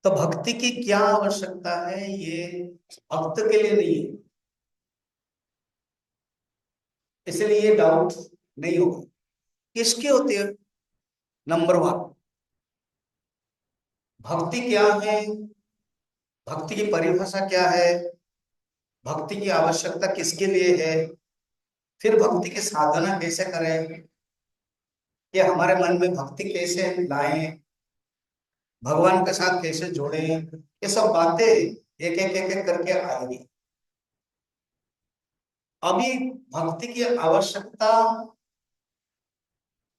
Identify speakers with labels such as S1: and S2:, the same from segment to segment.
S1: तो भक्ति की क्या आवश्यकता है, ये भक्त के लिए नहीं है, इसलिए ये डाउट नहीं होगा। किसकी होती है? नंबर वन, भक्ति क्या है, भक्ति की परिभाषा क्या है, भक्ति की आवश्यकता किसके लिए है, फिर भक्ति की साधना कैसे करें, कि हमारे मन में भक्ति कैसे लाएं, भगवान के साथ कैसे जोड़ें, ये सब बातें एक एक करके आएंगी। अभी भक्ति की आवश्यकता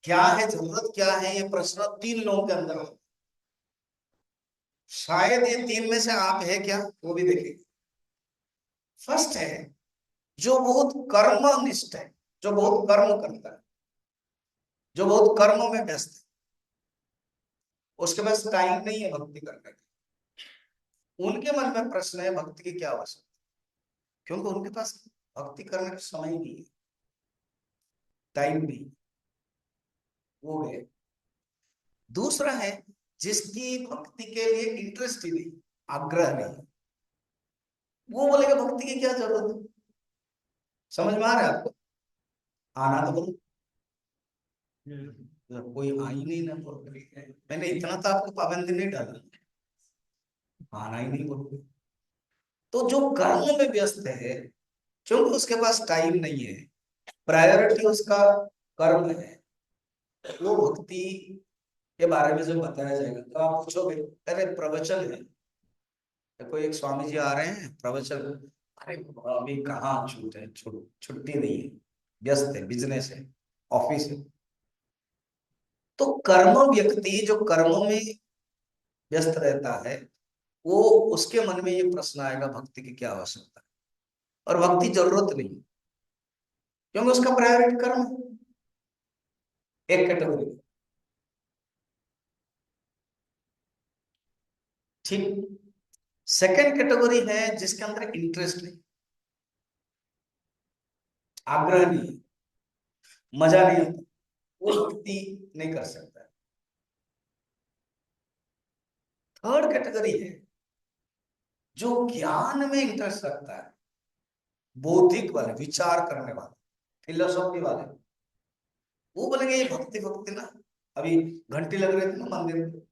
S1: क्या है, जरूरत क्या है, ये प्रश्न तीन लोगों के अंदर है। शायद ये तीन में से आप है क्या, वो भी देखेंगे। फर्स्ट है जो बहुत कर्मनिष्ठ है, जो बहुत कर्म करता है, जो बहुत कर्म में व्यस्त है, उसके पास टाइम नहीं है भक्ति करने का। उनके मन में प्रश्न है भक्ति की क्या आवश्यकता, क्योंकि उनके पास भक्ति करने का समय नहीं है, टाइम नहीं, वो है। दूसरा है जिसकी भक्ति के लिए इंटरेस्ट ही नहीं, आग्रह नहीं, वो बोलेगा भक्ति की क्या जरूरत है। समझ में आ रहा है आपको? आना तो बोलो। कोई आ ही नहीं ना बोल रही है। मैंने इतना तो आपको पाबंदी नहीं डाला, आना ही नहीं बोल। तो जो कर्म में व्यस्त है, क्योंकि उसके पास टाइम नहीं है, प्रायोरिटी उसका कर्म है, वो भक्ति के बारे में जब बताया जाएगा तो आप पूछोगे अरे प्रवचन है, तो कोई एक स्वामी जी आ रहे हैं प्रवचन, अरे अभी कहाँ छूट है, छुट्टी नहीं है, व्यस्त है, बिजनेस है, ऑफिस है। तो कर्म व्यक्ति जो कर्म में व्यस्त रहता है, वो उसके मन में ये प्रश्न आएगा भक्ति की क्या आवश्यकता है, और भक्ति जरूरत नहीं, क्योंकि उसका प्रायोरिटी कर्म है। एक कैटेगरी। ठीक। सेकंड कैटेगरी है जिसके अंदर इंटरेस्ट नहीं, आग्रह नहीं, मजा नहीं आता, वो भक्ति नहीं कर सकता। थर्ड कैटेगरी है जो ज्ञान में इंटरेस्ट रखता है, बौद्धिक वाले, विचार करने वाले, फिलोसॉफी वाले। वो बोलेंगे ये भक्ति भक्ति ना, अभी घंटी लग रही थी ना मंदिर में,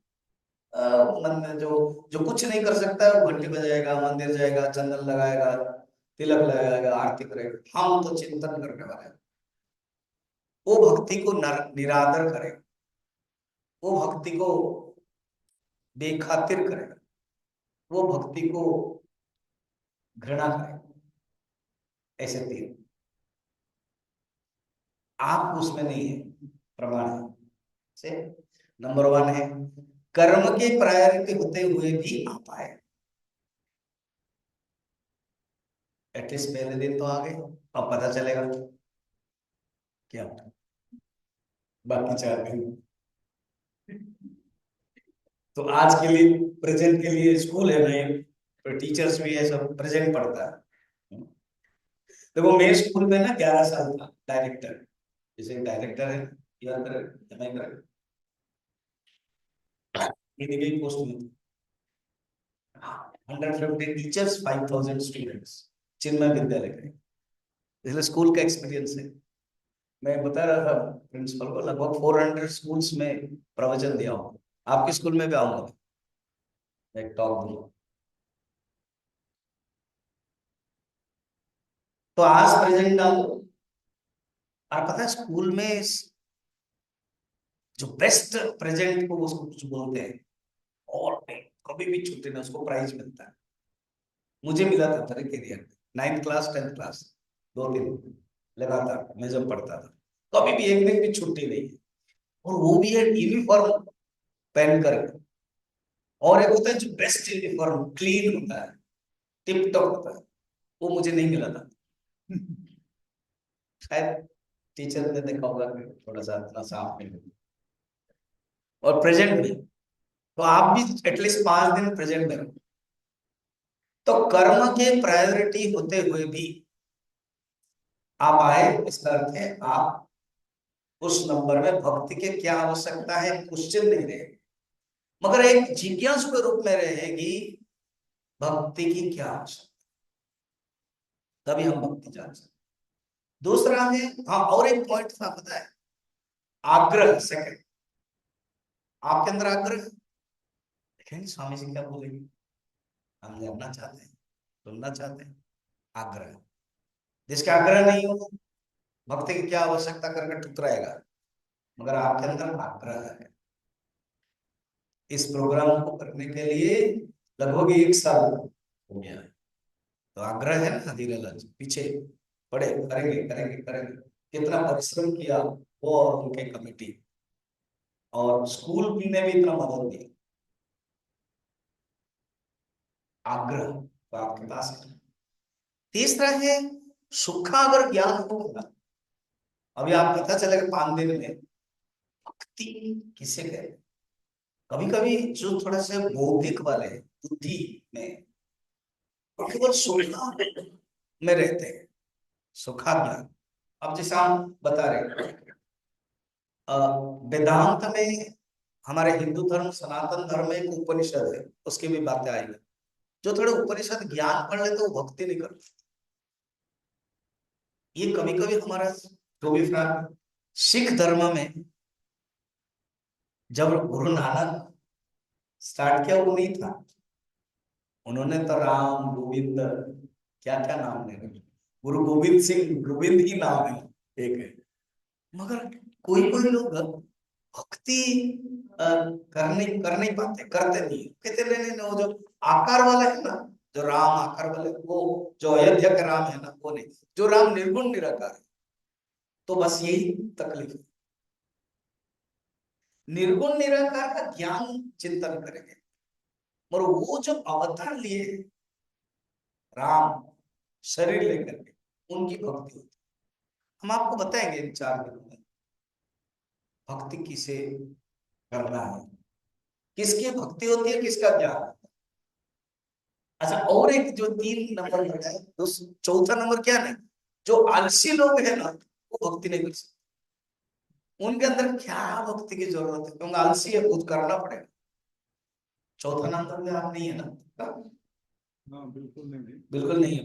S1: मंदिर जो जो कुछ नहीं कर सकता है वो घंटी बजाएगा, मंदिर जाएगा, चंदन लगाएगा, तिलक लगाएगा, आरती करेगा। हम तो चिंतन करने वाले हैं। वो भक्ति को निरादर करेगा, वो भक्ति को बेखातिर करेगा, वो भक्ति को घृणा करेगा। ऐसे तीन। आप उसमें नहीं है, प्रमाण है से। नंबर वन है कर्म की प्रायोरिटी होते हुए भी आप आए, एटलीस्ट पहले दिन तो आ गए, अब पता चलेगा क्या बाकी 4 दिन। तो आज के लिए, प्रेजेंट के लिए स्कूल है ना, तो टीचर्स भी है, सब प्रेजेंट पढ़ता है। देखो मैं स्कूल में ना 11 साल था डायरेक्टर, जैसे डायरेक्टर है याद कर, पोस्ट में 150 टीचर्स, 5000 स्टूडेंट्स, चिन्मय विद्यालय का, इसलिए स्कूल का एक्सपीरियंस है। मैं बता रहा था प्रिंसिपल को, लगभग 400 स्कूल्स में प्रवचन दिया हूँ। आपके स्कूल में भी आऊंगा, मैं एक टॉक दूंगा। तो आज प्रेजेंट डालो। और पता है स्कूल में जो बेस्ट प्रेजेंट को उसको कुछ बोलते हैं, और कभी भी छूटे ना, उसको प्राइज मिलता है। मुझे मिला था तरह करियर में, 9th क्लास 10th क्लास, 2 दिन लगातार मैं जब पढ़ता था, कभी भी एक दिन भी छुट्टी नहीं है। और वो भी है यूनिफॉर्म पहन कर। और एक होता है जो बेस्ट यूनिफॉर्म, क्लीन होता है, टिप टॉप होता है, वो मुझे नहीं मिला था। शायद टीचर ने देखा होगा कि थोड़ा सा इतना साफ नहीं है। और प्रेजेंट में तो आप भी एटलीस्ट 5 दिन प्रेजेंट में रहो। तो कर्म के प्रायोरिटी होते हुए भी आप आए, इसका अर्थ है आप उस नंबर में भक्ति के क्या आवश्यकता है क्वेश्चन नहीं रहे। मगर एक जिज्ञासु के रूप में रहेगी भक्ति की क्या आवश्यकता, तभी हम भक्ति जान सकते। दूसरा है, हाँ और एक पॉइंट था पता है, आग्रह। सेकंड, आपके अंदर आग्रह है। देखेंगे स्वामी जी क्या बोलेंगे, हम जानना चाहते हैं, सुनना चाहते हैं। आग्रह, जिसके आग्रह नहीं हो भक्ति की क्या आवश्यकता करके ठुकराएगा। मगर आपके अंदर आग्रह है। इस प्रोग्राम को करने के लिए लगभग 1 साल हो गया है, तो आग्रह है ना, धीरे लाल पीछे पड़े, करेंगे करेंगे करेंगे। कितना परिश्रम किया वो और उनके कमेटी, और स्कूल भी ने भी इतना मदद दिया। आग्रह तो आपके पास है। तीसरा है, सूखा अगर ज्ञान होगा, अभी आप पता चलेगा 5 दिन में भक्ति किसे कहते हैं। कभी कभी जो थोड़ा से बौद्धिक वाले बुद्धि में और केवल सुखा में रहते हैं, सुखा ज्ञान। अब जैसे हम बता रहे हैं, वेदांत में, हमारे हिंदू धर्म सनातन धर्म में एक उपनिषद है, उसकी भी बातें आएंगी। जो थोड़े उपनिषद ज्ञान पढ़ ले तो वो भक्ति नहीं करते। ये कभी कभी हमारा जो भी सिख धर्म में जब गुरु नानक स्टार्ट किया वो नहीं था, उन्होंने तो राम गोविंद क्या क्या नाम ले रखे, गुरु गोविंद सिंह, गोविंद ही नाम है एक है। मगर कोई कोई लोग भक्ति कर नहीं पाते, करते नहीं, कहते नहीं नहीं नहीं, वो जो आकार वाला है ना, जो राम आकार वाले, वो जो अयोध्या का राम है ना, वो नहीं। जो राम निर्गुण निराकार है, तो बस यही तकलीफ है। निर्गुण निराकार का ज्ञान चिंतन करेंगे, और वो जो अवतार लिए राम शरीर लेकर के, उनकी भक्ति होती है। हम आपको बताएंगे इन 4 दिनों में भक्ति किसे करना है, किसकी भक्ति होती है, किसका ज्ञान। अच्छा, और एक जो 3 नंबर है, तो चौथा नंबर क्या है, जो आलसी लोग हैं ना, वो भक्ति नहीं कर सकते। उनके अंदर क्या भक्ति की जरूरत है, क्योंकि आलसी है, खुद करना पड़ेगा। चौथा नंबर में आप नहीं है ना? हाँ बिल्कुल नहीं, बिल्कुल नहीं है।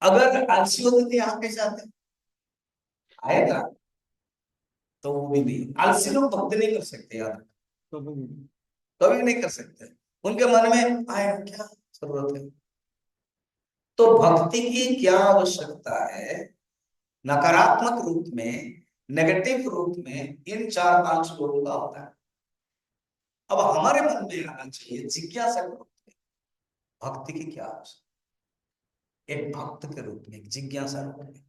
S1: अगर आलसी होते तो यहाँ कैसे आते, आएगा तो वो भी नहीं। आलसी लोग भक्ति नहीं कर सकते यार, कभी नहीं कर सकते। उनके मन में आए क्या जरूरत है। तो भक्ति की क्या आवश्यकता है, नकारात्मक रूप में, नेगेटिव रूप में, इन 4-5 लोगों का होता है। अब हमारे मन में आना चाहिए जिज्ञासा के रूप में, भक्ति की क्या आवश्यकता, एक भक्त के रूप में, एक जिज्ञासा रूप में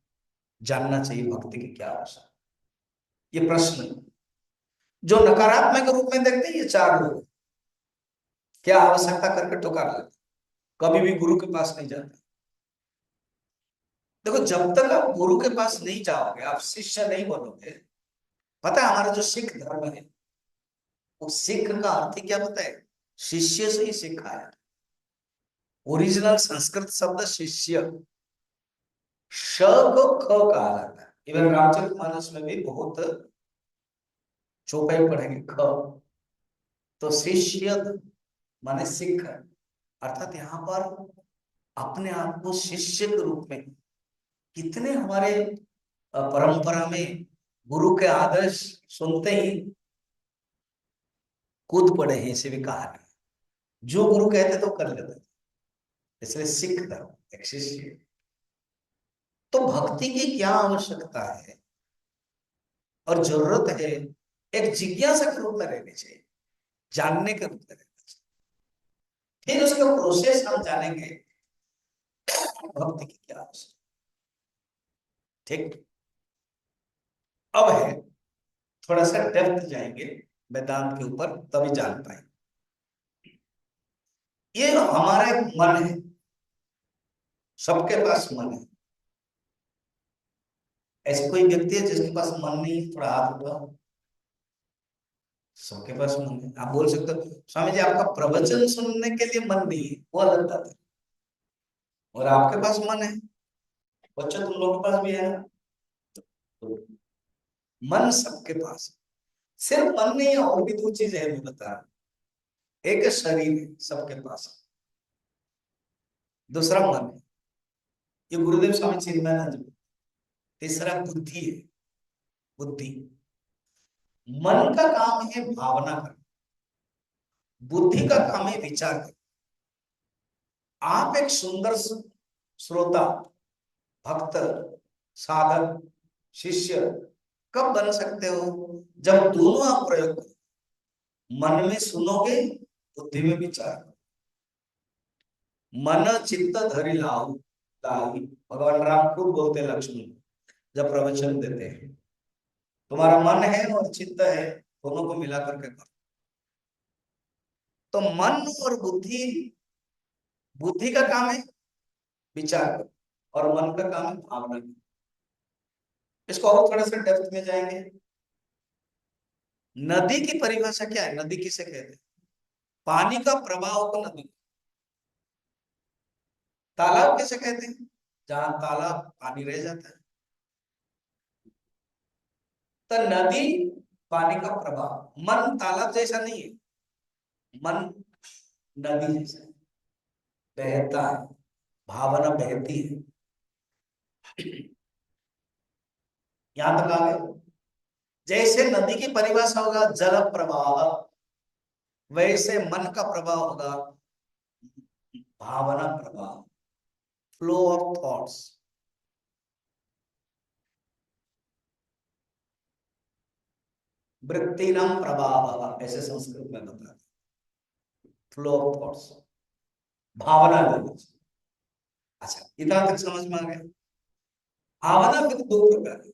S1: जानना चाहिए भक्ति की क्या आवश्यकता। ये प्रश्न जो नकारात्मक रूप में देखते हैं, ये 4 लोग क्या आवश्यकता करके टुकार लेते, कभी भी गुरु के पास नहीं जाते। देखो, जब तक आप गुरु के पास नहीं जाओगे, आप शिष्य नहीं बनोगे। पता है हमारा जो सिख धर्म है, वो सिख का अर्थ क्या पता है, शिष्य से ही सीखा है। ओरिजिनल संस्कृत शब्द शिष्य, श को ख कहा जाता है। इवन रामचरितमानस में भी बहुत चौपाई पढ़ेंगे ख, तो शिष्य माने सिख, अर्थात यहाँ पर अपने आप को शिष्य के रूप में, कितने हमारे परंपरा में गुरु के आदर्श सुनते ही कूद पड़े हैं, इसे भी कहा है। जो गुरु कहते तो कर लेते, इसलिए सिख धर्म एक शिष्य। तो भक्ति की क्या आवश्यकता है और जरूरत है, एक जिज्ञासा के रूप में रहनी चाहिए, जानने के रूप में रहना चाहिए। फिर उसका प्रोसेस हम जानेंगे भक्ति की क्या आवश्यकता। ठीक, अब है थोड़ा सा डेप्थ जाएंगे वेदांत के ऊपर, तभी जान पाएंगे। ये हमारा एक मन है, सबके पास मन है। ऐसे कोई व्यक्ति है जिसके पास मन नहीं है, थोड़ा हाथ उठाओ। सबके पास मन है। आप बोल सकते हो स्वामी जी आपका प्रवचन सुनने के लिए मन नहीं है, वो अलग बात है। और आपके पास मन है, बच्चों तुम लोगों के पास भी है ना। तो मन सबके पास है, सिर्फ मन नहीं है, और भी 2 चीजें हैं मैं बता रहा हूं। एक शरीर है सबके पास, दूसरा मन है, ये गुरुदेव स्वामी चिन्मयानंद जी। तीसरा बुद्धि है, बुद्धि। मन का काम है भावना करना, बुद्धि का काम है विचार करना। आप एक सुंदर श्रोता, भक्त, साधक, शिष्य कब बन सकते हो? जब दोनों आप प्रयोग करो, मन में सुनोगे, बुद्धि में विचार करो। मन चित्त धरि लाऊ लाई, भगवान राम खूब बोलते हैं लक्ष्मण जब प्रवचन देते हैं। तुम्हारा मन है और चित्त है, दोनों को मिला करके करो। तो मन और बुद्धि, बुद्धि का काम है विचार करो और मन का काम है भावना करो। इसको और थोड़ा सा डेप्थ में जाएंगे। नदी की परिभाषा क्या है? नदी किसे कहते हैं? पानी का प्रवाह को नदी। तालाब किसे कहते हैं? जहां तालाब पानी रह जाता है। तो नदी पानी का प्रवाह। मन तालाब जैसा नहीं है, मन नदी जैसा है, बहता है, भावना बहती है। यहां तक आ गए। जैसे नदी की परिभाषा होगा जल प्रवाह, वैसे मन का प्रवाह होगा भावना प्रवाह, फ्लो ऑफ थॉट्स। वृत्तिनाम प्रवाह, ऐसे संस्कृत में बताते, फ्लो ऑफ थॉट्स, भावना लैंग्वेज। अच्छा, इतना तक समझ में आ गया। भावना फिर दो प्रकार है।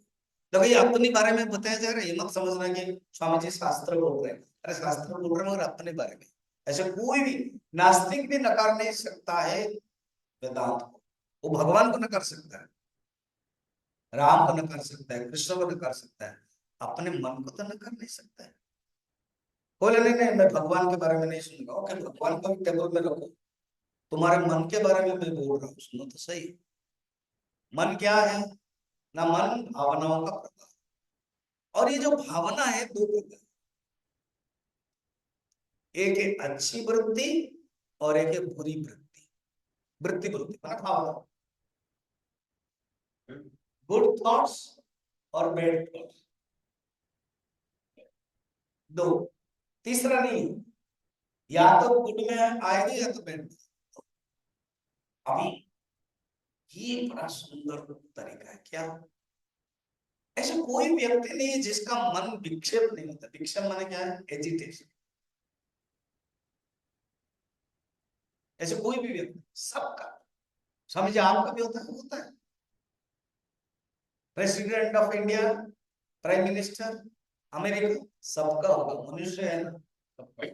S1: देखो ये अपने बारे में बताया जा रहा है, ये मत समझना कि स्वामी जी शास्त्र बोल रहे हैं। अरे शास्त्र बोल रहे हैं मगर अपने बारे में। ऐसे कोई भी नास्तिक भी नकार नहीं सकता है वेदांत को। वो भगवान को नकार सकता है, राम को नकार सकता है, कृष्ण को नकार सकता है, अपने मन को तो नकार नहीं सकता है। बोले नहीं नहीं, मैं भगवान के बारे में नहीं सुनूंगा। ओके, भगवान को भी टेबल में रखो, तुम्हारे मन के बारे में मैं बोल रहा हूँ, सुनो तो सही। मन क्या है? ना मन भावनाओं का प्रभाव। और ये जो भावना है दो प्रकार, एक है अच्छी वृत्ति और एक है बुरी वृत्ति। वृत्ति वृत्ति मतलब भावना, गुड थॉट्स और बैड थॉट्स, दो। तीसरा नहीं, या तो गुड में आएगी या तो बैड में। अभी ये बड़ा सुंदर तरीका है क्या? ऐसे कोई व्यक्ति नहीं है जिसका मन विक्षेप नहीं होता। विक्षेप माने क्या है? एजिटेशन। ऐसे कोई भी व्यक्ति, सबका। समझे, आपका भी होता है। President of India, prime minister, America, सबका होगा। मनुष्य है ना, सबका।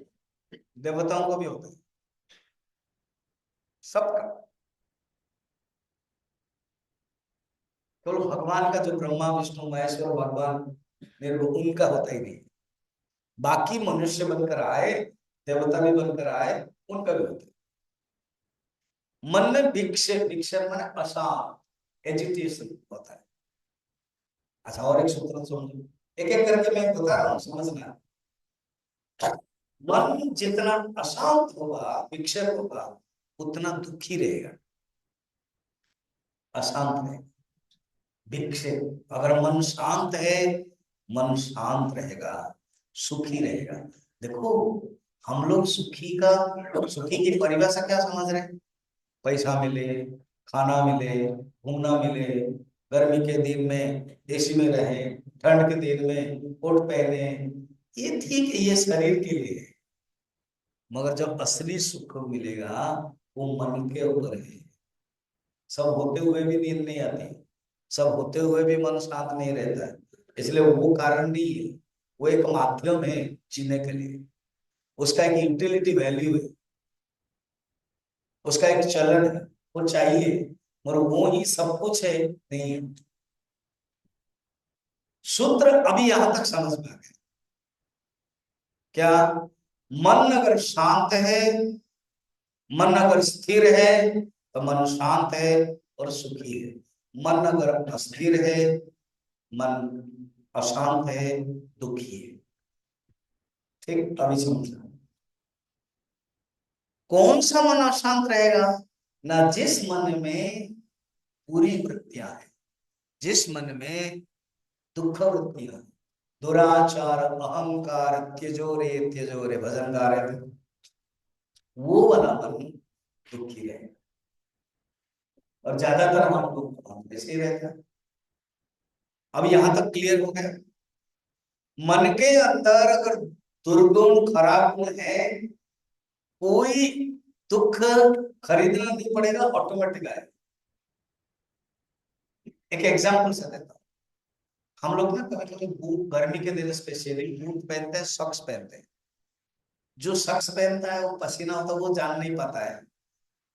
S1: देवताओं का भी होता है, सबका। केवल भगवान का जो ब्रह्मा विष्णु महेश्वर भगवान निर्गुण, उनका होता ही नहीं। बाकी मनुष्य बनकर आए, देवता भी बनकर आए, उनका भी होता है। मन में विक्षेप, विक्षेप माने अशांत, एजिटेशन होता है। अच्छा, और एक सूत्र समझो, एक एक करके मैं बता रहा हूं, समझना। मन जितना अशांत होगा, विक्षेप होगा, उतना दुखी रहेगा। अशांत है, विक्षेप। अगर मन शांत है, मन शांत रहेगा, सुखी रहेगा। देखो, हम लोग सुखी का, सुखी की परिभाषा क्या समझ रहे हैं? पैसा मिले, खाना मिले, घूमना मिले, गर्मी के दिन में एसी में रहे, ठंड के दिन में कोट पहने। ये ठीक है, ये शरीर के लिए है। मगर जब असली सुख मिलेगा, वो मन के ऊपर है। सब होते हुए भी नींद नहीं आती, सब होते हुए भी मन शांत नहीं रहता है। इसलिए वो कारण नहीं है, वो एक माध्यम है जीने के लिए। उसका एक यूटिलिटी वैल्यू है, उसका एक चलन है, वो चाहिए। मगर वो ही सब कुछ है नहीं है। सूत्र अभी यहां तक समझ में आ गया क्या? मन अगर शांत है, मन अगर स्थिर है तो मन शांत है और सुखी है। मन अगर अस्थिर है, मन अशांत है, दुखी है। ठीक, अभी समझना। कौन सा मन अशांत रहेगा? ना जिस मन में पूरी वृत्तियां हैं, जिस मन में दुख वृत्तियां, दुराचार, अहंकार, त्यजो रे भजन गा रहे थे, वो वाला मन दुखी रहेगा। और ज्यादातर हम लोग ऐसे ही रहते हैं। अब यहां तक क्लियर हो गया? मन के अंदर अगर दुर्गुण, खराब गुण है, कोई दुख खरीदना नहीं पड़ेगा, ऑटोमेटिक आएगा। एक एग्जांपल से देता हूँ। हम लोग ना कभी कभी बूट, गर्मी के दिन स्पेशली बूट पहनते हैं, सॉक्स पहनते हैं। जो सॉक्स पहनता है वो पसीना होता है, वो जान नहीं पाता है,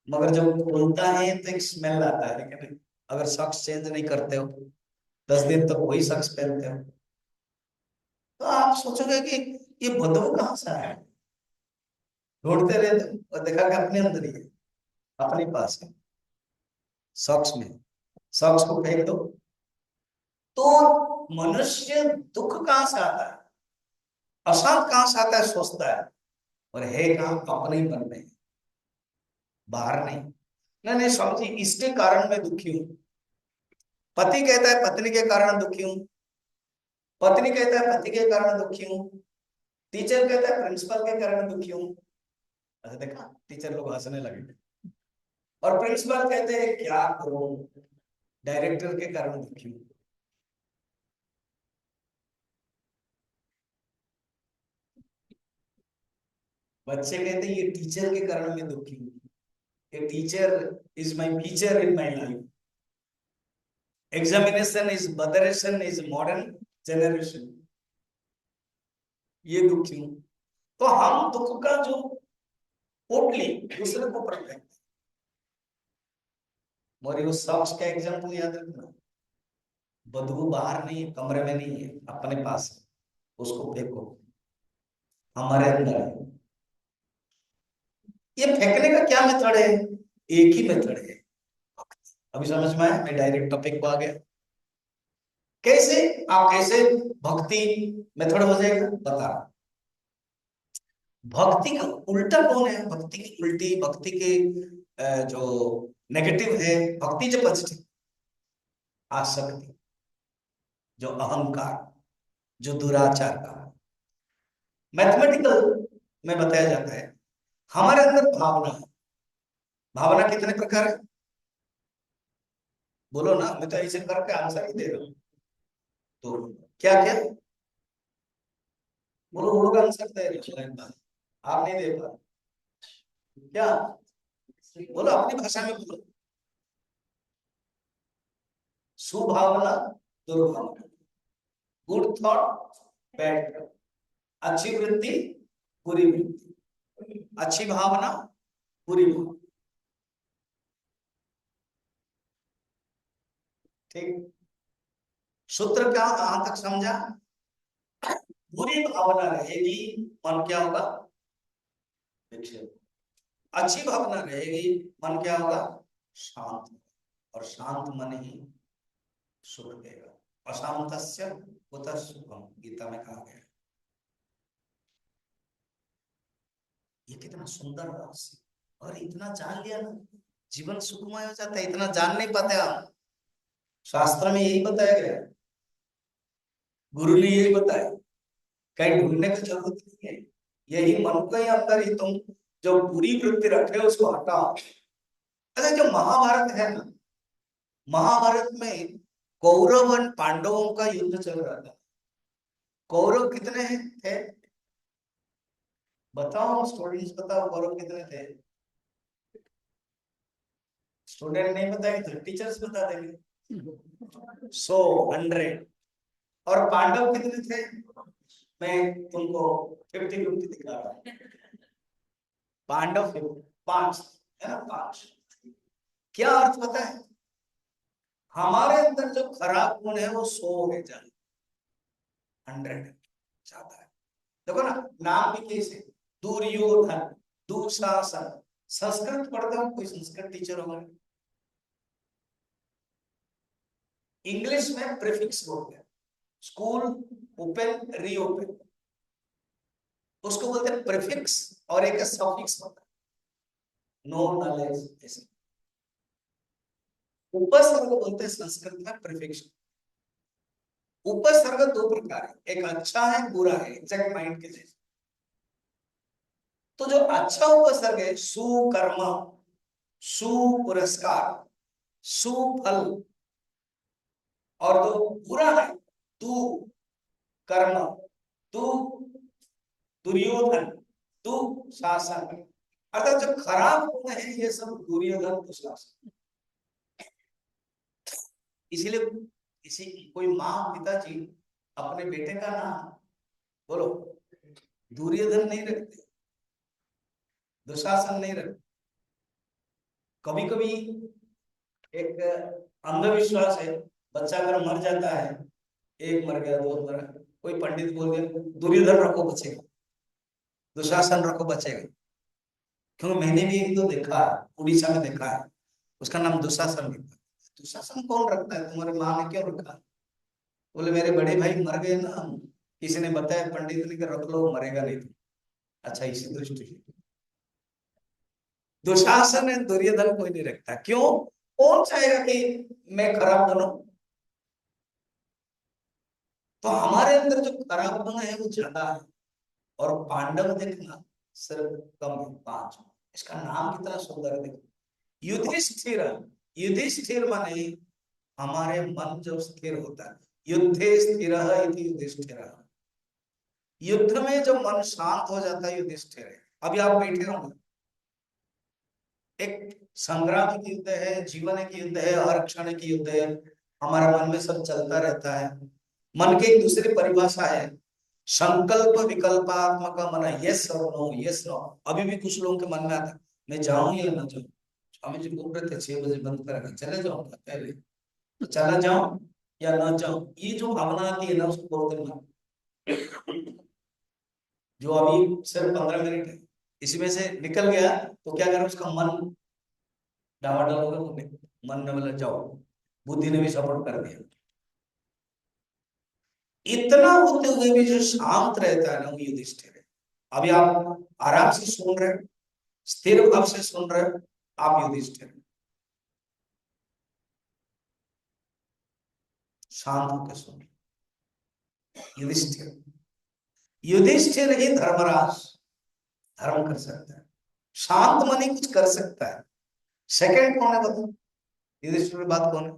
S1: मगर जब वो खोलता है तो एक स्मेल आता है, लेकिन अगर सॉक्स चेंज नहीं करते हो 10 दिन तक वही सॉक्स पहनते हो, तो आप सोचोगे कि ये बदबू कहाँ से आया। ढूंढते रहते हो और देखा कि अपने अंदर ही है, अपने पास है, सॉक्स में। सॉक्स को फेंक दो। तो मनुष्य दुख कहां से आता है, अशांत कहां से आता है, सोचता है, और है कहां, अपने ही मन में, बाहर नहीं। नहीं नहीं स्वामी जी, इसके कारण मैं दुखी हूं। पति कहता है पत्नी के कारण दुखी हूं, पत्नी कहता है पति के कारण दुखी हूं, टीचर कहता है प्रिंसिपल के कारण दुखी हूं। अच्छा देखा, टीचर लोग हंसने लगे। और प्रिंसिपल कहते हैं क्या करूं, डायरेक्टर के कारण दुखी हूं। बच्चे कहते हैं ये टीचर के कारण मैं दुखी हूं, ये teacher is my teacher in my life, examination is botheration is modern generation, ये दुखी हूं। तो हम दुख का जो पोटली दूसरे को प्रकट, और वो शख्स का एग्जाम्पल याद रखना, बदबू बाहर नहीं है, कमरे में नहीं है, अपने पास है, उसको फेंको, हमारे अंदर है। ये फेंकने का क्या मेथड है? एक ही मेथड है। अभी समझ में आया? मैं डायरेक्ट टॉपिक को आ गया। कैसे? आप कैसे भक्ति मेथड हो जाएगा बता। भक्ति का उल्टा कौन है? भक्ति की उल्टी, भक्ति के जो नेगेटिव है, भक्ति जो पॉजिटिव, आसक्ति, जो अहंकार, जो दुराचार का, मैथमेटिकल में बताया जाता है। हमारे अंदर भावना है। भावना कितने प्रकार है? बोलो ना, मैं तो ऐसे करके आंसर ही दे रहा हूँ। तो क्या क्या? बोलो, वो लोग आंसर दे रहे हैं, आप नहीं दे पा, क्या? बोलो अपनी भाषा में बोलो। सुभावना, दुर्भावना, गुड थॉट, बैड थॉट, अच्छी वृत्ति, बुरी वृत्ति, अच्छी भावना, बुरी भावना। ठीक, सूत्र क्या कहां तक समझा? बुरी भावना रहेगी, मन क्या होगा? विक्षेप। अच्छी भावना रहेगी, मन क्या होगा? शांत। और शांत मन ही सुख देगा। अशांतस्य कुतः सुखम, गीता में कहा गया। ये कितना सुंदर रहस्य, और इतना जान लिया ना जीवन सुखमय हो जाता है। इतना जान नहीं पाते आप, शास्त्र में यही बताया गया, गुरु ने यही बताया, कहीं ढूंढने की जरूरत नहीं है। यही मन के अंदर ही तुम जो बुरी वृत्ति रखे हो उसको हटाओ। अच्छा, जो महाभारत है ना, महाभारत में कौरव और पांडवों का युद्ध चल रहा था। कौरव कितने हैं थे? बताओ स्टूडेंट्स, बताओ कौरव कितने थे? स्टूडेंट नहीं बताएंगे तो टीचर्स बता देंगे। 100 और पांडव कितने थे? मैं तुमको 50-50 दिखा रहा हूँ। पांडव 5 है ना, 5। क्या अर्थ पता है? हमारे अंदर जो खराब गुण है वो 100 है, जान 100 ज्यादा है। देखो ना, नाम भी कैसे, दुर्योधन, दुशासन। संस्कृत पढ़ते हो, कोई संस्कृत टीचर होगा? इंग्लिश में प्रीफिक्स बोलते हैं, स्कूल ओपन रीओपन, उसको बोलते हैं प्रीफिक्स, और एक सफिक्स होता है। No knowledge. उपसर्ग बोलते हैं संस्कृत में प्रीफिक्स। उपसर्ग दो प्रकार है, एक अच्छा है बुरा है, एग्जैक्ट माइंड के जैसे। तो जो अच्छा उपसर्ग है सुकर्म, सुपुरस्कार, सुफल, और जो बुरा है तू कर्म, तू दुर्योधन, तू शासन, अर्थात जो खराब गुण है ये सब दुर्योधन दुशासन। इसीलिए किसी कोई माँ पिताजी अपने बेटे का नाम बोलो दुर्योधन नहीं रखते, दुशासन नहीं रखते। कभी कभी एक अंधविश्वास है, बच्चा अगर मर जाता है, एक मर गया दो मर गया, कोई पंडित बोल दिया दुर्योधन रखो बचेगा, दुशासन रखो बचेगा। क्योंकि मैंने भी एक दो देखा है, उड़ीसा में देखा है, उसका नाम दुशासन रखा है। दुशासन कौन रखता है, तुम्हारी माँ ने क्यों रखा? बोले मेरे बड़े भाई मर गए ना, किसी ने बताया पंडित ने कि रख लो मरेगा नहीं। अच्छा इसी दृष्टि से दुशासन है, दुर्योधन कोई नहीं रखता। क्यों? कौन चाहेगा कि मैं खराब बनूं? तो हमारे अंदर जो खराब गुण है वो ज्यादा है। और पांडव देखना सिर्फ कम है, पांच। इसका नाम कितना सुंदर है देखो, युधिष्ठिर। युधिष्ठिर माने हमारे मन जो स्थिर होता है, युद्धे स्थिर इति युधिष्ठिर। युद्ध में जो मन शांत हो जाता है युधिष्ठिर है। अभी आप बैठे हो ना, एक संग्राम की युद्ध है, जीवन की युद्ध है, हर क्षण की युद्ध है, हमारे मन में सब चलता रहता है। मन की एक दूसरी परिभाषा है संकल्प विकल्पात्मक मन, यस और नो, यस नो। अभी भी कुछ लोगों के मन में आता है मैं जाऊं या ना जाऊं। स्वामी जी बोल रहे थे 6 बजे बंद करेगा, चले जाऊंगा पहले, तो चला जाऊं या ना जाऊं, ये जो भावना आती है ना उसको बोलते हैं। जो अभी सिर्फ 15 मिनट है, इसमें से निकल गया तो क्या करें, उसका मन डावाडोल हो गया, मन ने बोला जाओ, बुद्धि ने भी सपोर्ट कर दिया। इतना होते हुए भी जो शांत रहता है ना वो युधिष्ठिर है। अभी आप आराम से सुन रहे हो, स्थिर भाव से सुन रहे हो, आप युधिष्ठिर शांत होकर सुन। युधिष्ठिर, युधिष्ठिर ही धर्मराज, धर्म कर सकता है, शांत मन ही कुछ कर सकता है। सेकंड कौन है बताओ, युधिष्ठिर की बात कौन है?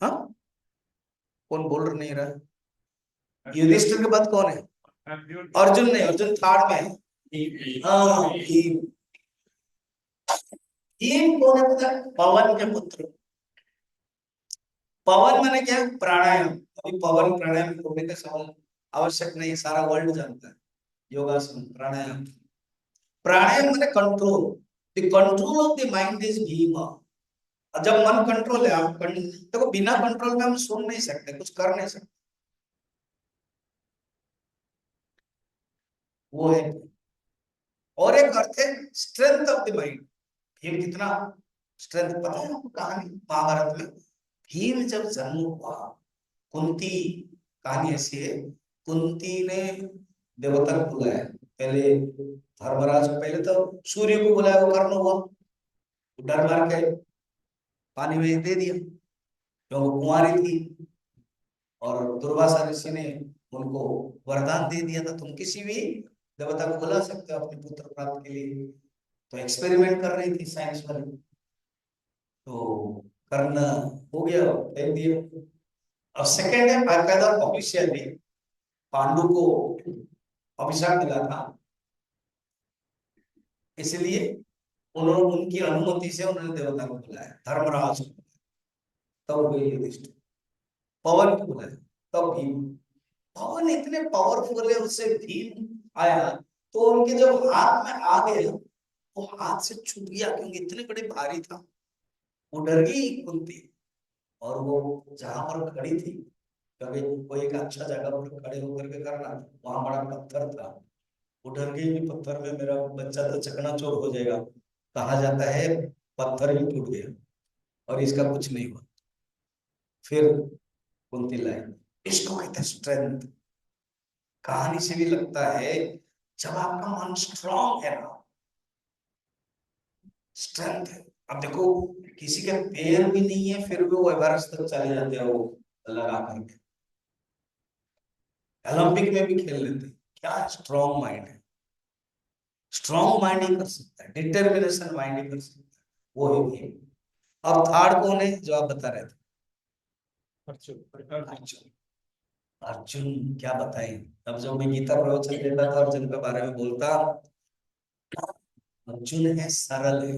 S1: हाँ, कौन बोल नहीं रहा? युधिष्ठिर के बाद कौन है? अर्जुन नहीं, अर्जुन थर्ड में है। हाँ भीम। भीम कौन है पता है? पवन के पुत्र। पवन माने क्या? प्राणायाम। अभी पवन प्राणायाम करने का सवाल आवश्यक नहीं, सारा वर्ल्ड जानता है। योगासन प्राणायाम, प्राणायाम माने control. The control of the mind is Bhim. जब मन कंट्रोल है, आप देखो बिना कंट्रोल में हम सुन नहीं सकते, कुछ कर नहीं सकते, वो है। और एक अर्थ है strength of the mind. Bhim कितना स्ट्रेंथ पता है आपको? कहानी महाभारत में भीम जब जन्म हुआ, कुंती, कहानी ऐसी है, कुंती ने देवता को बुलाया, पहले धर्मराज को, पहले तो सूर्य को बुलाया, वो कर्ण हुआ, डर मार के पानी में दे दिया, क्यों वो कुंवारी थी। और दुर्वासा ऋषि ने उनको वरदान दे दिया था तुम किसी भी देवता को बुला सकते हो अपने पुत्र प्राप्ति के लिए। तो एक्सपेरिमेंट कर रही थी साइंस वाली, तो कर्ण हो गया, फेंक दिया। अब सेकेंड है बाकायदा ऑफिशियली पांडु को अभिशाप मिला था, इसलिए उन्होंने उनकी अनुमति से उन्होंने देवता को बुलाया, धर्मराज को। तब हुए युधिष्ठिर। पवन को बुलाया, तब भीम। पवन इतने पावरफुल है, उससे भीम आया तो उनके जब हाथ में आ गए वो हाथ से छूट गया, क्योंकि इतने बड़े भारी था। वो डर गई कुंती, और वो जहां पर खड़ी थी, कभी कोई एक अच्छा जगह पर खड़े होकर के करना, वहां बड़ा पत्थर था, वो डर गई कि पत्थर में मेरा बच्चा तो चकनाचूर हो जाएगा। कहा जाता है पत्थर ही टूट गया और इसका कुछ नहीं हुआ। फिर कुंती लाई, इसको कहते हैं स्ट्रेंथ। कहानी से भी लगता है जब आपका मन स्ट्रांग है ना, स्ट्रेंथ है। अब देखो, किसी के पैर भी नहीं है फिर भी वो एवरेस्ट तक चले जाते हैं, वो लगा करके ओलंपिक में भी खेल लेते हैं। क्या स्ट्रॉन्ग माइंड है, स्ट्रॉन्ग माइंड ही कर सकता है, डिटर्मिनेशन माइंड ही कर सकता है, वो है गेम। अब थर्ड कौन है जो आप बता रहे थे?
S2: अर्जुन।
S1: अर्जुन। अर्जुन क्या बताएं। अब जब मैं गीता प्रवचन देता था अर्जुन के बारे में बोलता, अर्जुन है सरल है,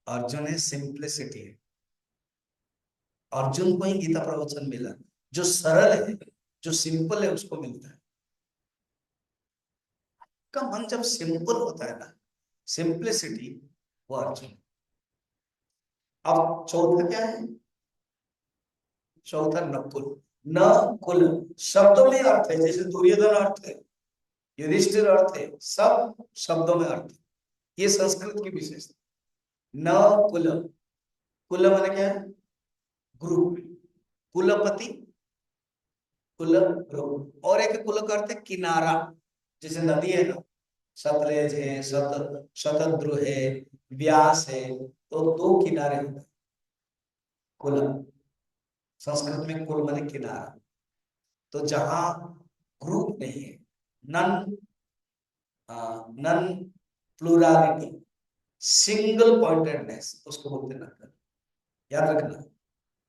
S1: अर्जुन है सिंप्लिसिटी है। अर्जुन को ही गीता प्रवचन मिला, जो सरल है, जो सिंपल है उसको मिलता है। का मन जब सिंपल होता है ना, सिंप्लिसिटी, वो अर्जुन। अब चौथा क्या है? चौथा नकुल। न कुल शब्दों में अर्थ है, जैसे दुर्योधन अर्थ है, युधिष्ठिर अर्थ है, सब शब्दों में अर्थ है। ये संस्कृत की विशेषता। न कुल, कुल माने क्या है? गुरु। कुलपति, कुल गुरु। और एक कुल का अर्थ है किनारा, जैसे नदी है ना, सतलेज है, शतद्रु है, व्यास है, तो दो किनारे होते हैं। कुल, संस्कृत में कुल माने किनारा। तो जहां ग्रुप नहीं है, नन नन प्लूरालिटी, सिंगल पॉइंटेडनेस, उसको बोलते हैं नकुल। याद रखना,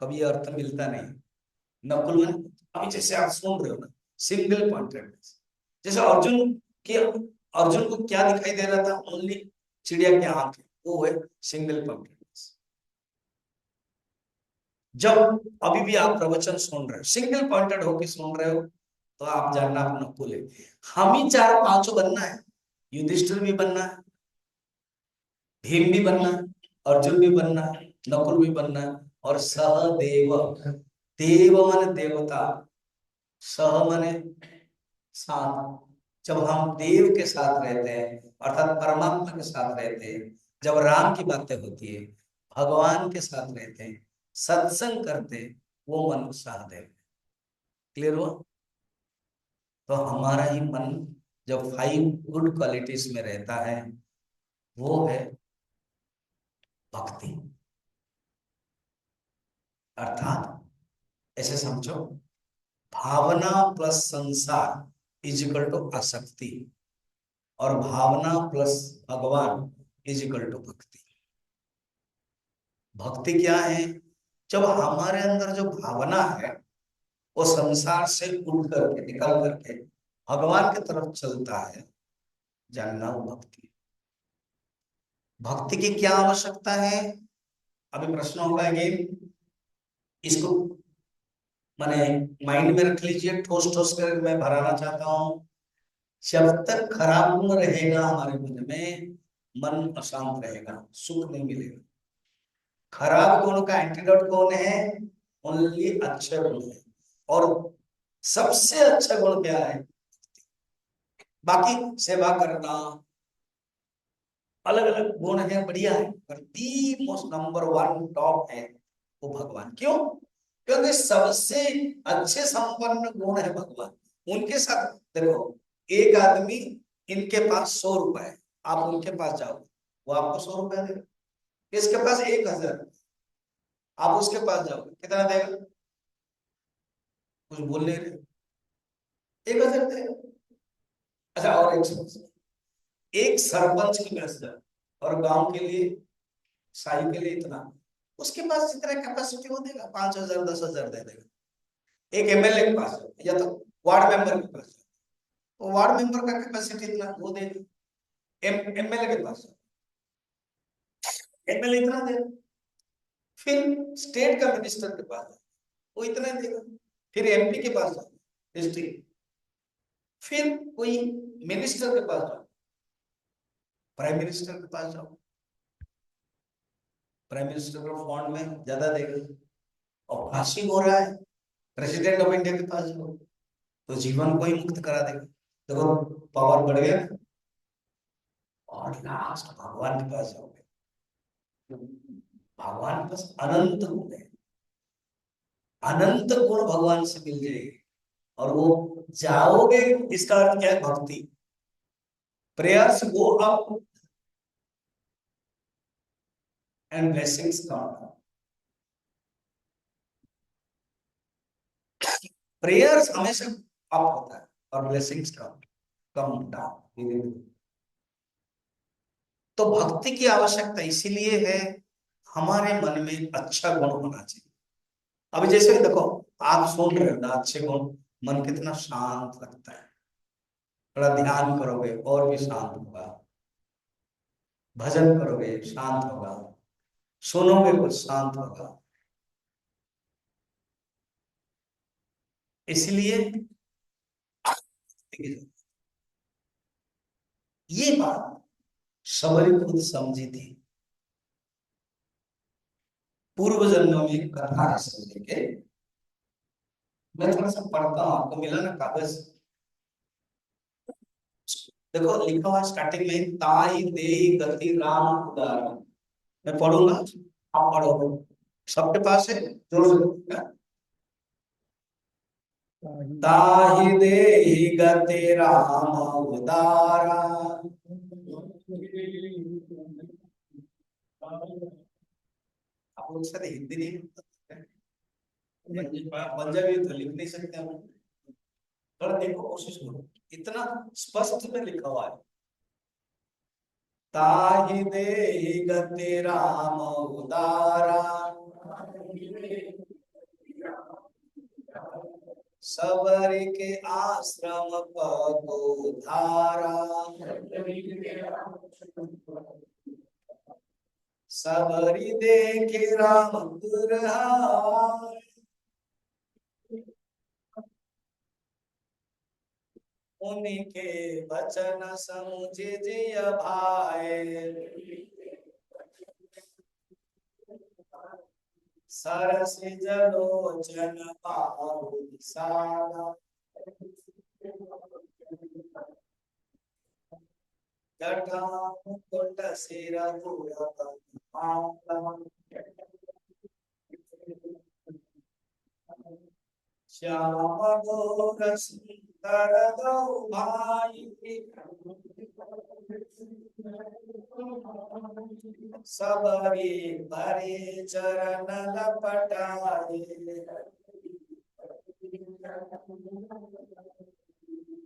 S1: कभी ये अर्थ मिलता नहीं। नकुल माने, अभी जैसे आप सुन रहे हो ना, सिंगल पॉइंटेडनेस। जैसे अर्जुन की, अर्जुन को क्या दिखाई दे रहा था? ओनली चिड़िया की आंख, वो है सिंगल पॉइंटेडनेस। जब अभी भी आप प्रवचन सुन रहे हो, सिंगल पॉइंटेड होकर सुन रहे हो, तो आप जानना आप नकुल है। हम ही चार पांचों बनना है, युधिष्ठिर भी बनना है, भीम भी बनना है, अर्जुन भी बनना है, नकुल भी बनना है, और सहदेव। देव माने देवता, सह माने साथ। जब हम देव के साथ रहते हैं, अर्थात परमात्मा के साथ रहते हैं, जब राम की बातें होती है, भगवान के साथ रहते हैं, सत्संग करते हैं, वो मन सहदेव। क्लियर हुआ? तो हमारा ही मन जब 5 गुड क्वालिटीज में रहता है, वो है भक्ति। अर्थात ऐसे समझो, भावना प्लस संसार इज इक्वल टू आसक्ति, और भावना प्लस भगवान इज इक्वल टू भक्ति। भक्ति क्या है? जब हमारे अंदर जो भावना है वो संसार से उठ करके, निकल करके भगवान की तरफ चलता है, जानना वो भक्ति। भक्ति की क्या आवश्यकता है? अभी प्रश्न होगा अगेन, इसको मैंने माइंड में रख लीजिए, ठोस ठोस कर मैं भराना चाहता हूं। जब तक खराब गुण रहेगा हमारे मन में, मन अशांत रहेगा, सुख नहीं मिलेगा। खराब गुण का एंटीडोट कौन है? ओनली अच्छे गुण है। और सबसे अच्छा गुण क्या है? बाकी सेवा करना, अलग अलग गुण है, बढ़िया है, पर दी मोस्ट नंबर 1 टॉप है वो भगवान। क्यों? क्योंकि सबसे अच्छे संपन्न गुण है भगवान। उनके साथ देखो, एक आदमी, इनके पास 100 रुपए है, आप उनके पास जाओ, वो आपको 100 रुपए देगा। इसके पास 1000, आप उसके पास जाओ, कितना देगा? कुछ बोल नहीं रहे, 1000 देगा। अच्छा, और एक समस्या, एक सरपंच की पास जाओ और गांव के लिए, साई के लिए इतना, उसके पास जितना कैपेसिटी वो देगा, 5000 10,000 दे देगा। एक एमएलए के पास जाओ, या तो वार्ड मेंबर के पास जाओ, तो वार्ड मेंबर का कैपेसिटी इतना, वो देगा। एमएलए के पास जाओ, एमएलए इतना देगा। फिर स्टेट का मिनिस्टर के पास जाओ, वो इतना देगा। फिर एमपी के पास जाओ, डिस्ट्रिक्ट। फिर कोई मिनिस्टर के पास जाओ, प्राइम मिनिस्टर के पास जाओ, प्राइम मिनिस्टर का फंड में ज्यादा देगा। और फांसी हो रहा है, प्रेसिडेंट ऑफ इंडिया के पास जाओ, तो जीवन को ही मुक्त करा देगा। देखो, पावर बढ़ गया। और लास्ट भगवान के पास जाओगे, भगवान के पास अनंत गुण है, अनंत गुण भगवान से मिल जाएगी। और वो जाओगे, इसका अर्थ क्या है? भक्ति। Prayers go up, and blessings come. Prayers हमेशा अप होता है और ब्लेसिंग्स कम कम डाउन। तो भक्ति की आवश्यकता इसीलिए है, हमारे मन में अच्छा गुण होना चाहिए। अभी जैसे देखो, आप सुन रहे हो ना अच्छे गुण, मन कितना शांत लगता है। थोड़ा ध्यान करोगे और भी शांत होगा, भजन करोगे शांत होगा, सुनोगे कुछ शांत होगा। इसलिए ये बात सबरी खुद समझी थी, पूर्व जन्मों में कथा समझ के। मैं थोड़ा सा पढ़ता हूँ, आपको मिला ना कागज? देखो लिखा हुआ स्टार्टिंग में, ताई दे गति राम उदारा। मैं पढ़ूंगा, आप पढ़ो, सबके पास है जोर से। ताहि देहि गति राम उदारा। आप लोग शायद हिंदी नहीं, पंजाबी तो लिख नहीं सकते हम। थोड़ा देखो, कोशिश करो, इतना स्पष्ट में लिखा हुआ है। ताहि देहि गति राम उदारा, सबरी के आश्रम पगो धारा। सबरी देखे राम दुर्हार, उनके वचन समुझे जिय भाए। सरस जलोचन पाहु विशाला, जटा मुकुट सिर धूल। श्याम घोर सुंदर दो भाई, सबरी भरे चरण लपटाए।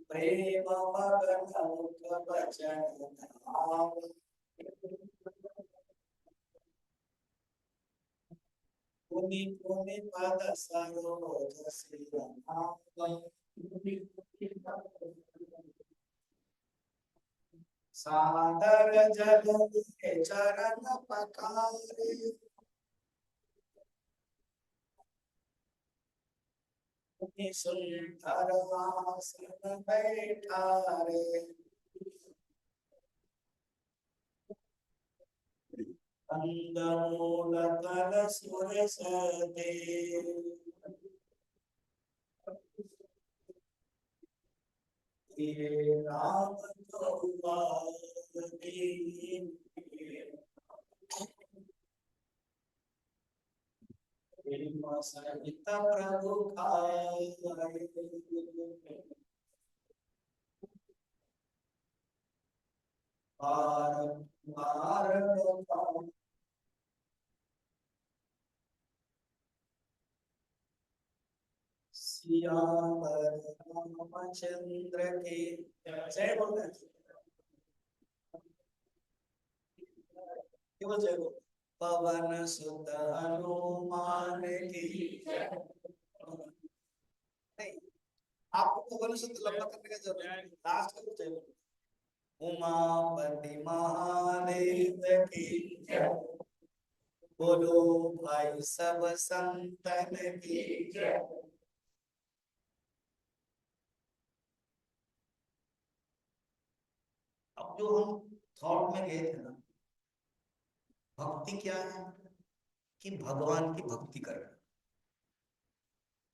S1: प्रेम मगन मुख बचन धाम, पुनि पुनि पद सरोज सिर नाम। सादर जल चरण पखारे, सुंदर आसन बैठारे। कंदमूल फल सुरस दे, ये राम सहित प्रभु खाए। बार बार सियावर रामचंद्र के जय बोल रहे जय बोल। पवन सुत हनुमान की नहीं, आपको पवन सुत लंबा करने का जरूरत नहीं, लास्ट को जय बोल। उमापति महादेव की, बोलो भाई सब संतन की। अब जो हम थॉट में गए थे ना, भक्ति क्या है, कि भगवान की भक्ति करना।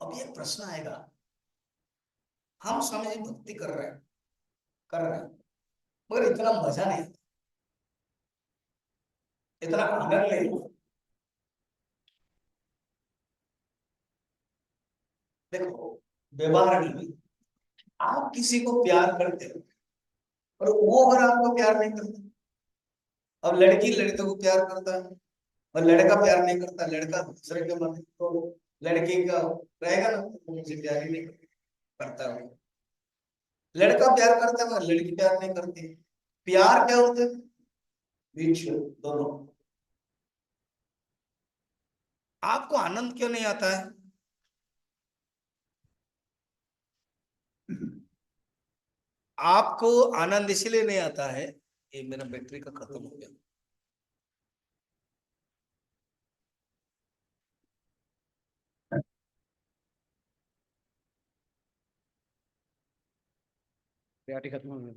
S1: अब ये प्रश्न आएगा, हम समझे भक्ति कर रहे हैं, मगर इतना मजा नहीं, इतना आनंद नहीं। देखो, व्यवहार में आप किसी को प्यार करते हो और वो अगर आपको प्यार नहीं करता, अब लड़की लड़के को प्यार करता है, और लड़का प्यार नहीं करता, लड़का दूसरे के मन तो लड़की का रहेगा ना, तो मुझे प्यार ही नहीं करता है। लड़का प्यार करता है, लड़की प्यार नहीं करती। प्यार क्या होता है? बीच दोनों। आपको आनंद क्यों नहीं आता है? आपको आनंद इसलिए नहीं आता है, ये मेरा बैटरी का खत्म हो गया। बैटरी खत्म हो गया।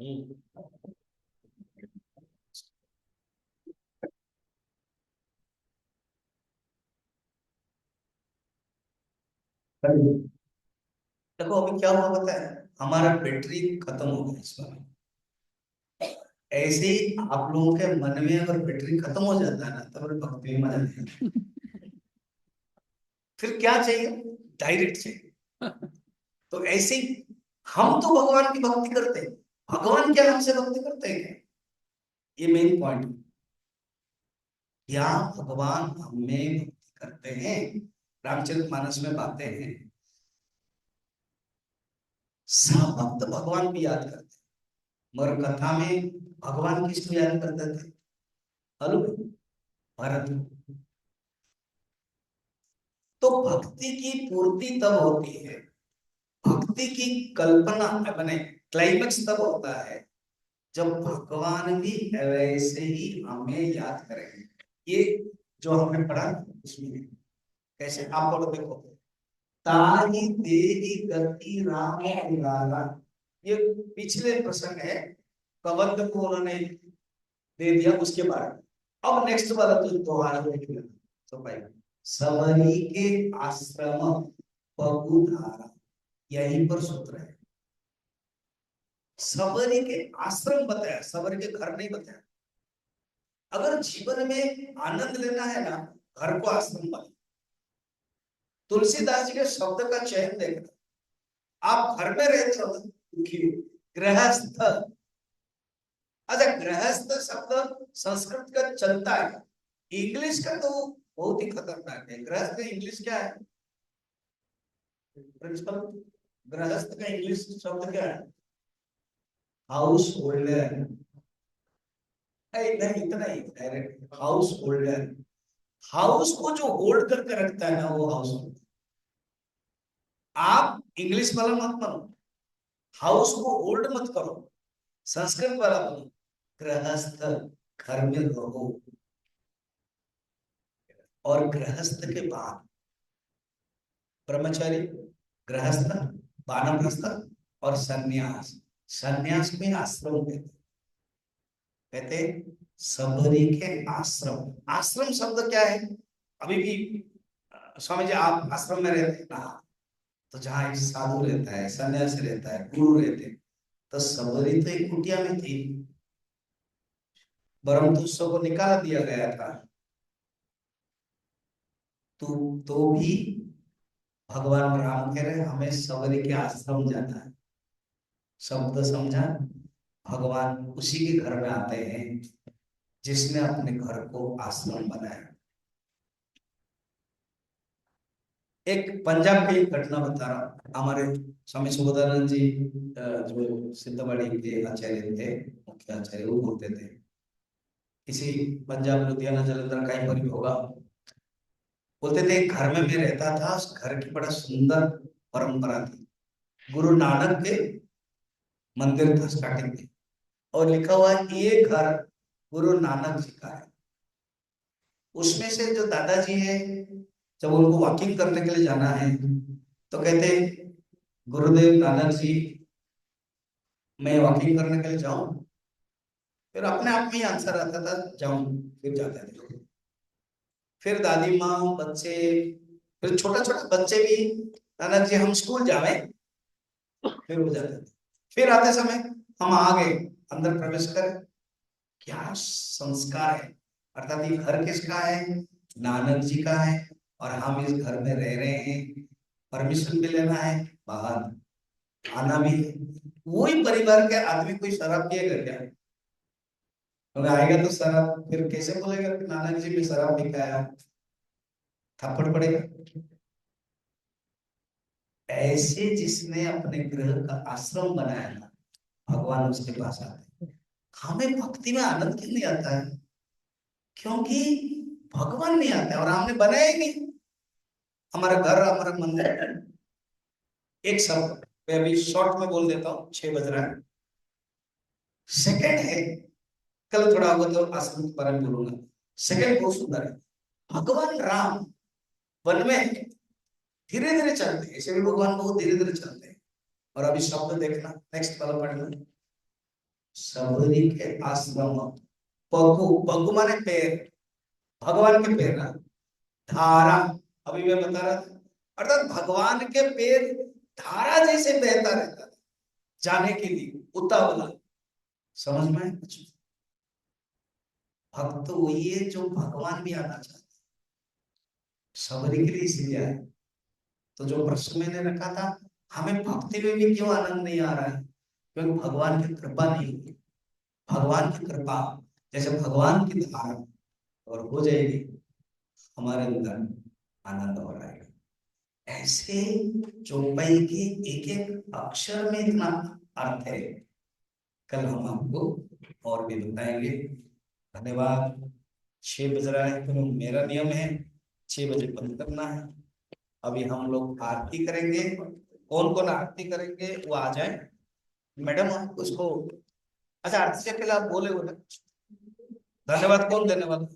S1: देखो अभी क्या हुआ पता है, हमारा बैटरी खत्म हो गया इस बार। ऐसे ही आप लोगों के मन में अगर बैटरी खत्म हो जाता है ना, तो फिर भक्ति में मजा नहीं आता। फिर क्या चाहिए? डायरेक्ट चाहिए। तो ऐसे ही हम तो भगवान की भक्ति करते हैं, भगवान क्या हमसे भक्ति करते हैं क्या? ये मेन पॉइंट। क्या भगवान हमें भक्ति करते हैं? रामचरितमानस में बातें हैं, सब भक्त भगवान भी याद करते हैं। मगर कथा में भगवान किसको याद करते थे? हेलो, भरत। तो भक्ति की पूर्ति तब होती है, भक्ति की कल्पना बने, क्लाइमेक्स तब होता है जब भगवान भी वैसे ही हमें याद करेंगे। ये जो हमने पढ़ा उसमें कैसे आप बोलो, देखो, ताहि देहि गति राम दुलारा, ये पिछले प्रसंग है, कबंध को उन्होंने दे दिया उसके बारे में। अब नेक्स्ट वाला तो दोबारा देखिए, तो भाई सबरी के आश्रम पगुधारा, यहीं पर सूत्र है। सबरी के आश्रम बताया, सबरी के घर नहीं बताया। अगर जीवन में आनंद लेना है ना, घर को आश्रम बना। तुलसीदास जी के शब्द का चयन देखना, आप घर में रहते हो दुखी हो, गृहस्थ। अच्छा, गृहस्थ शब्द संस्कृत का चलता है, इंग्लिश का तो बहुत ही खतरनाक है। गृहस्थ का इंग्लिश क्या है प्रिंसिपल? गृहस्थ का इंग्लिश शब्द क्या है? House holder. नहीं, इतना ही डायरेक्ट, हाउस होल्डर। हाउस को जो होल्ड करके रखता है ना, वो हाउस होल्डर। आप इंग्लिश वाला मत बनो, हाउस को होल्ड मत करो, संस्कृत वाला बनो। गृहस्थ, घर में रहो। और गृहस्थ के बाद ब्रह्मचारी, गृहस्थ, वानप्रस्थ और सन्यास। सन्यास में आश्रम कहते सबरी के आश्रम। आश्रम शब्द क्या है? अभी भी स्वामी जी आप आश्रम में रहते हैं ना, तो जहाँ एक साधु रहता है, सन्यासी रहता है, गुरु रहते हैं, तो सबरी तो एक कुटिया में थी, परंतु उसको निकाल दिया गया था। तो भी भगवान राम कह रहे हमें सबरी के आश्रम जाना है। शब्द समझा? भगवान उसी के घर में आते हैं जिसने अपने घर को आश्रम बनाया। एक पंजाब की घटना बता रहा हूँ। हमारे स्वामी सुबोधानंद जी जो सिद्धवाड़ी के आचार्य थे, मुख्य आचार्य, वो बोलते थे, किसी पंजाब लुधियाना जलंधर कहीं पर भी होगा, बोलते थे घर में मैं रहता था, उस घर की बड़ा सुंदर परंपरा थी। गुरु नानक के मंदिर था स्टार्टिंग में, और लिखा हुआ है कि ये घर गुरु नानक जी का है। उसमें से जो दादाजी है, जब उनको वॉकिंग करने के लिए जाना है, तो कहते गुरुदेव नानक जी, मैं वॉकिंग करने के लिए जाऊं? फिर अपने आप में ही आंसर आता था, जाऊं। फिर जाते थे। फिर दादी माँ, बच्चे, फिर छोटा छोटा बच्चे भी, नानक जी हम स्कूल जावे, फिर हो जाते थे। फिर आते समय हम आ गए, अंदर प्रवेश कर, क्या संस्कार है। अर्थात ये घर किसका है? नानक जी का है। और हम इस घर में रह रहे हैं, परमिशन भी लेना है, बाहर आना भी है। वही परिवार के आदमी कोई शराब पिएगा क्या? और आएगा तो शराब, फिर कैसे बोलेगा कि नाना जी में शराब दिखाया, थप्पड़ पड़ेगा। ऐसे जिसने अपने ग्रह का आश्रम बनाया ना, भगवान उसके पास आते हैं। हमें भक्ति में आनंद क्यों नहीं आता है? क्योंकि भगवान नहीं आता है और हमने बनाया ही नहीं। हमारा घर, हमारा मंदिर, एक शब्द मैं अभी शॉर्ट में बोल देता हूँ, 6 बज रहा है। सेकंड है, कल थोड़ा होगा तो आश्रम के बारे में बोलूंगा। सेकंड बहुत सुंदर है। भगवान राम वन में धीरे धीरे चलते हैं, ऐसे भी भगवान बहुत धीरे धीरे चलते हैं। और अभी शब्द देखना, नेक्स्ट वाला पढ़ना। सबरी के आश्रम, पगु, पगु माने पैर, भगवान के पैर ना, धारा, अभी मैं बता रहा था, अर्थात भगवान के पैर धारा जैसे बहता रहता था जाने के लिए, उतावला। समझ में आया कुछ? भक्त वही है जो भगवान भी आना चाहते, सबरी के लिए इसलिए आए। तो जो प्रश्न मैंने रखा था, हमें भक्ति में भी क्यों आनंद नहीं आ रहा है? क्योंकि भगवान की कृपा नहीं हुई। भगवान की कृपा, जैसे भगवान की धारा और हो जाएगी, हमारे अंदर आनंद हो आएगा। ऐसे चौपाई के एक एक अक्षर में इतना अर्थ है। कल हम आपको और भी बताएंगे। धन्यवाद। 6 बज रहा है, तो मेरा नियम है 6 बजे बंद करना है। अभी हम लोग आरती करेंगे। कौन कौन आरती करेंगे वो आ जाए। मैडम आप उसको, अच्छा आरती से पहले आप बोले हो ना, धन्यवाद कौन देने वाला?